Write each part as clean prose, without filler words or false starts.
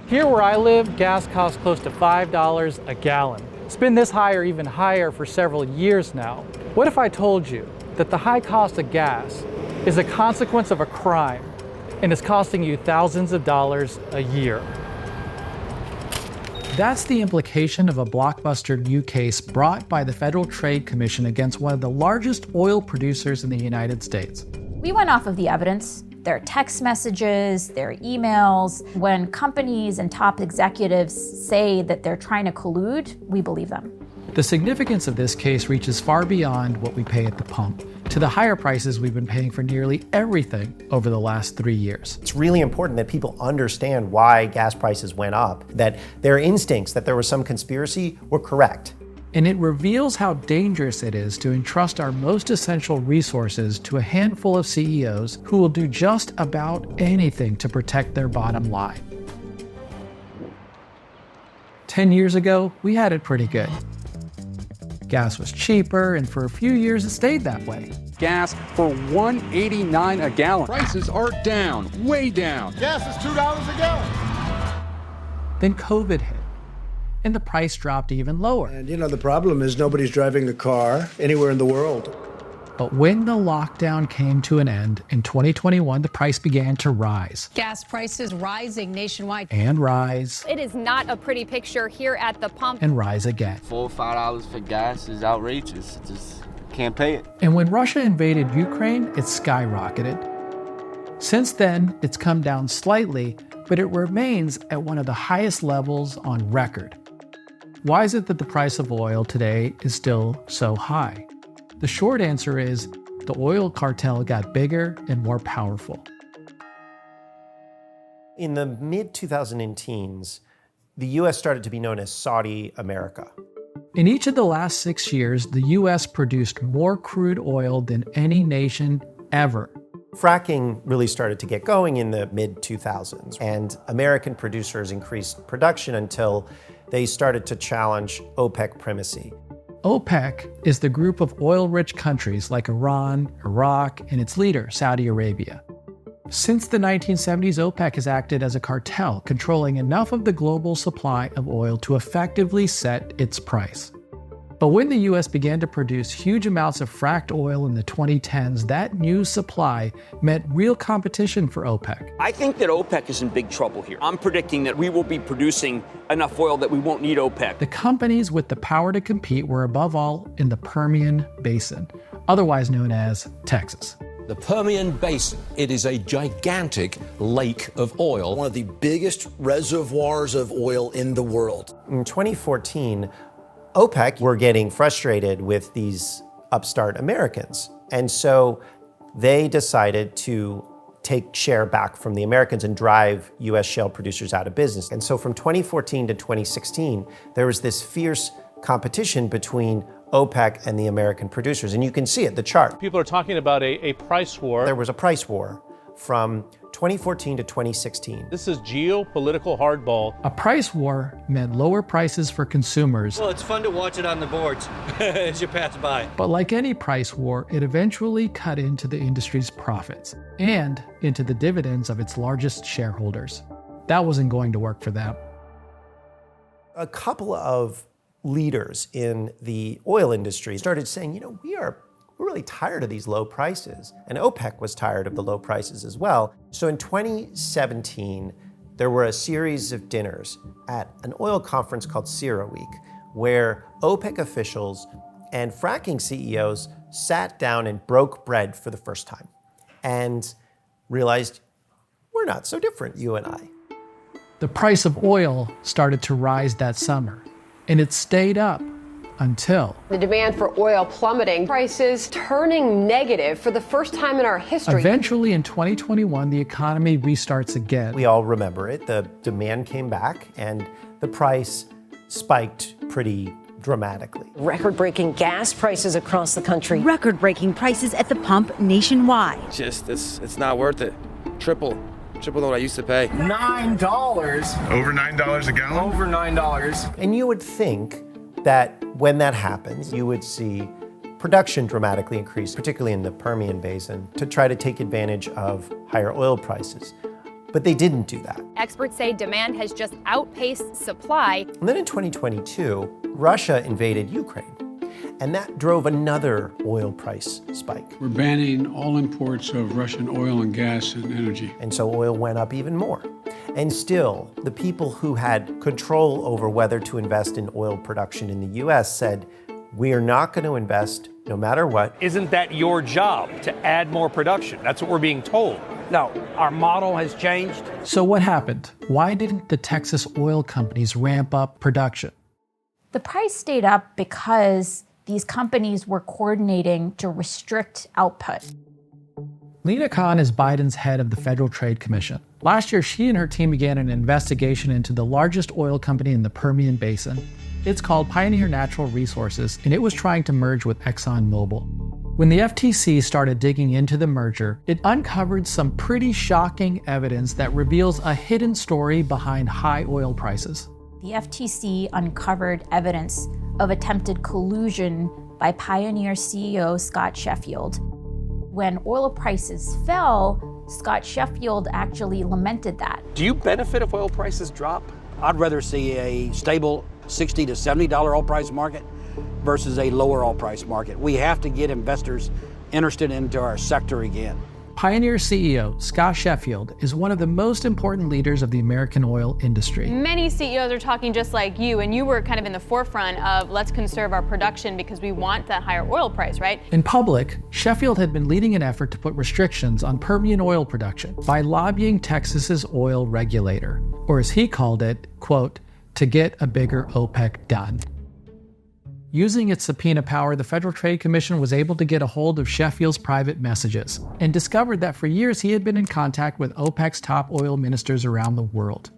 Here where I live, gas costs close to $5 a gallon. It's been this high or even higher for several years now. What if I told you that the high cost of gas is a consequence of a crime and is costing you thousands of dollars a year? That's the implication of a blockbuster new case brought by the Federal Trade Commission against one of the largest oil producers in the United States. We went off of the evidence, their text messages, their emails. When companies and top executives say that they're trying to collude, we believe them. The significance of this case reaches far beyond what we pay at the pump, to the higher prices we've been paying for nearly everything over the last 3 years. It's really important that people understand why gas prices went up, that their instincts that there was some conspiracy were correct. And it reveals how dangerous it is to entrust our most essential resources to a handful of CEOs who will do just about anything to protect their bottom line. 10 years ago, we had it pretty good. Gas was cheaper, and for a few years it stayed that way. Gas for $1.89 a gallon. Prices are down, way down. Gas is $2 a gallon. Then COVID hit, and the price dropped even lower. And the problem is nobody's driving a car anywhere in the world. But when the lockdown came to an end in 2021, the price began to rise. Gas prices rising nationwide. And rise. It is not a pretty picture here at the pump. And rise again. $4 or $5 for gas is outrageous. Just can't pay it. And when Russia invaded Ukraine, it skyrocketed. Since then, it's come down slightly, but it remains at one of the highest levels on record. Why is it that the price of oil today is still so high? The short answer is the oil cartel got bigger and more powerful. In the mid-2010s, the U.S. started to be known as Saudi America. In each of the last 6 years, the U.S. produced more crude oil than any nation ever. Fracking really started to get going in the mid-2000s, and American producers increased production until they started to challenge OPEC primacy. OPEC is the group of oil-rich countries like Iran, Iraq, and its leader, Saudi Arabia. Since the 1970s, OPEC has acted as a cartel, controlling enough of the global supply of oil to effectively set its price. But when the U.S. began to produce huge amounts of fracked oil in the 2010s, that new supply meant real competition for OPEC. I think that OPEC is in big trouble here. I'm predicting that we will be producing enough oil that we won't need OPEC. The companies with the power to compete were above all in the Permian Basin, otherwise known as Texas. The Permian Basin, it is a gigantic lake of oil. One of the biggest reservoirs of oil in the world. In 2014, OPEC were getting frustrated with these upstart Americans. And so they decided to take share back from the Americans and drive US shale producers out of business. And so from 2014 to 2016, there was this fierce competition between OPEC and the American producers. And you can see it, the chart. People are talking about a price war. There was a price war from 2014 to 2016. This is geopolitical hardball. A price war meant lower prices for consumers. Well, it's fun to watch it on the boards as you pass by. But like any price war, it eventually cut into the industry's profits and into the dividends of its largest shareholders. That wasn't going to work for them. A couple of leaders in the oil industry started saying, we're really tired of these low prices. And OPEC was tired of the low prices as well. So in 2017, there were a series of dinners at an oil conference called CERAWeek, where OPEC officials and fracking CEOs sat down and broke bread for the first time and realized we're not so different, you and I. The price of oil started to rise that summer, and it stayed up until the demand for oil plummeting, prices turning negative for the first time in our history. Eventually in 2021, the economy restarts again. We all remember it. The demand came back and the price spiked pretty dramatically. Record-breaking gas prices across the country. Record-breaking prices at the pump nationwide. It's not worth it. Triple than what I used to pay. $9. Over $9 a gallon? Over $9. And you would think that when that happens, you would see production dramatically increase, particularly in the Permian Basin, to try to take advantage of higher oil prices. But they didn't do that. Experts say demand has just outpaced supply. And then in 2022, Russia invaded Ukraine. And that drove another oil price spike. We're banning all imports of Russian oil and gas and energy. And so oil went up even more. And still, the people who had control over whether to invest in oil production in the US said, we are not going to invest no matter what. Isn't that your job, to add more production? That's what we're being told. No, our model has changed. So what happened? Why didn't the Texas oil companies ramp up production? The price stayed up because these companies were coordinating to restrict output. Lena Khan is Biden's head of the Federal Trade Commission. Last year, she and her team began an investigation into the largest oil company in the Permian Basin. It's called Pioneer Natural Resources, and it was trying to merge with ExxonMobil. When the FTC started digging into the merger, it uncovered some pretty shocking evidence that reveals a hidden story behind high oil prices. The FTC uncovered evidence of attempted collusion by Pioneer CEO Scott Sheffield. When oil prices fell, Scott Sheffield actually lamented that. Do you benefit if oil prices drop? I'd rather see a stable $60 to $70 oil price market versus a lower oil price market. We have to get investors interested into our sector again. Pioneer CEO Scott Sheffield is one of the most important leaders of the American oil industry. Many CEOs are talking just like you, and you were kind of in the forefront of let's conserve our production because we want that higher oil price, right? In public, Sheffield had been leading an effort to put restrictions on Permian oil production by lobbying Texas's oil regulator, or as he called it, quote, to get a bigger OPEC done. Using its subpoena power, the Federal Trade Commission was able to get a hold of Sheffield's private messages and discovered that for years he had been in contact with OPEC's top oil ministers around the world.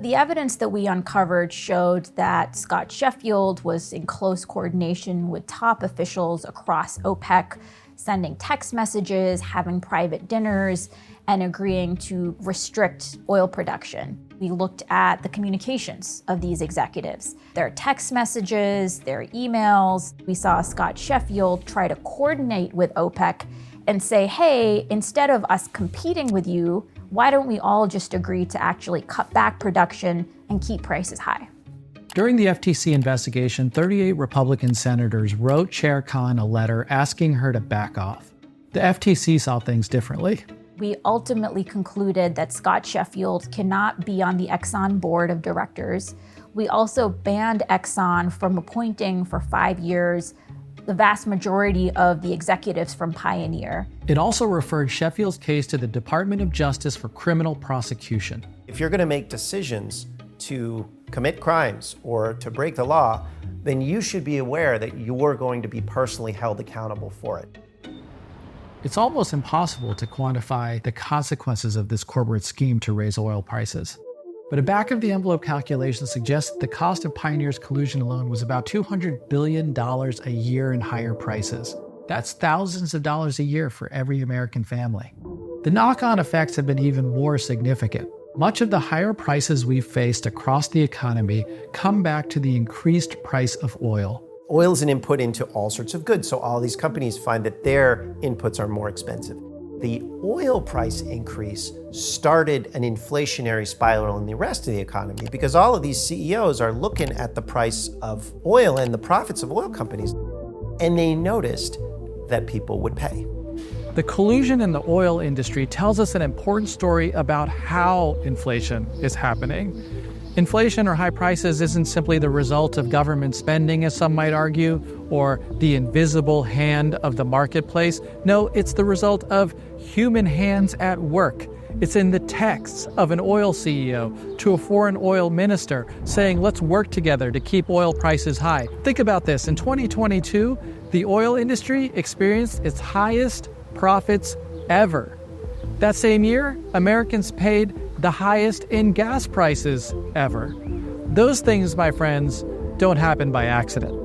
The evidence that we uncovered showed that Scott Sheffield was in close coordination with top officials across OPEC, sending text messages, having private dinners, and agreeing to restrict oil production. We looked at the communications of these executives, their text messages, their emails. We saw Scott Sheffield try to coordinate with OPEC and say, hey, instead of us competing with you, why don't we all just agree to actually cut back production and keep prices high? During the FTC investigation, 38 Republican senators wrote Chair Khan a letter asking her to back off. The FTC saw things differently. We ultimately concluded that Scott Sheffield cannot be on the Exxon board of directors. We also banned Exxon from appointing for 5 years the vast majority of the executives from Pioneer. It also referred Sheffield's case to the Department of Justice for criminal prosecution. If you're going to make decisions to commit crimes or to break the law, then you should be aware that you're going to be personally held accountable for it. It's almost impossible to quantify the consequences of this corporate scheme to raise oil prices. But a back-of-the-envelope calculation suggests that the cost of Pioneer's collusion alone was about $200 billion a year in higher prices. That's thousands of dollars a year for every American family. The knock-on effects have been even more significant. Much of the higher prices we've faced across the economy come back to the increased price of oil. Oil is an input into all sorts of goods, so all these companies find that their inputs are more expensive. The oil price increase started an inflationary spiral in the rest of the economy because all of these CEOs are looking at the price of oil and the profits of oil companies, and they noticed that people would pay. The collusion in the oil industry tells us an important story about how inflation is happening. Inflation or high prices isn't simply the result of government spending, as some might argue, or the invisible hand of the marketplace. No, it's the result of human hands at work. It's in the texts of an oil CEO to a foreign oil minister saying, let's work together to keep oil prices high. Think about this. In 2022, the oil industry experienced its highest profits ever. That same year, Americans paid the highest in gas prices ever. Those things, my friends, don't happen by accident.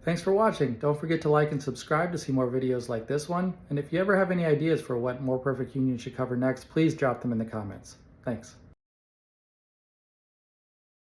Thanks for watching. Don't forget to like and subscribe to see more videos like this one. And if you ever have any ideas for what More Perfect Union should cover next, please drop them in the comments. Thanks.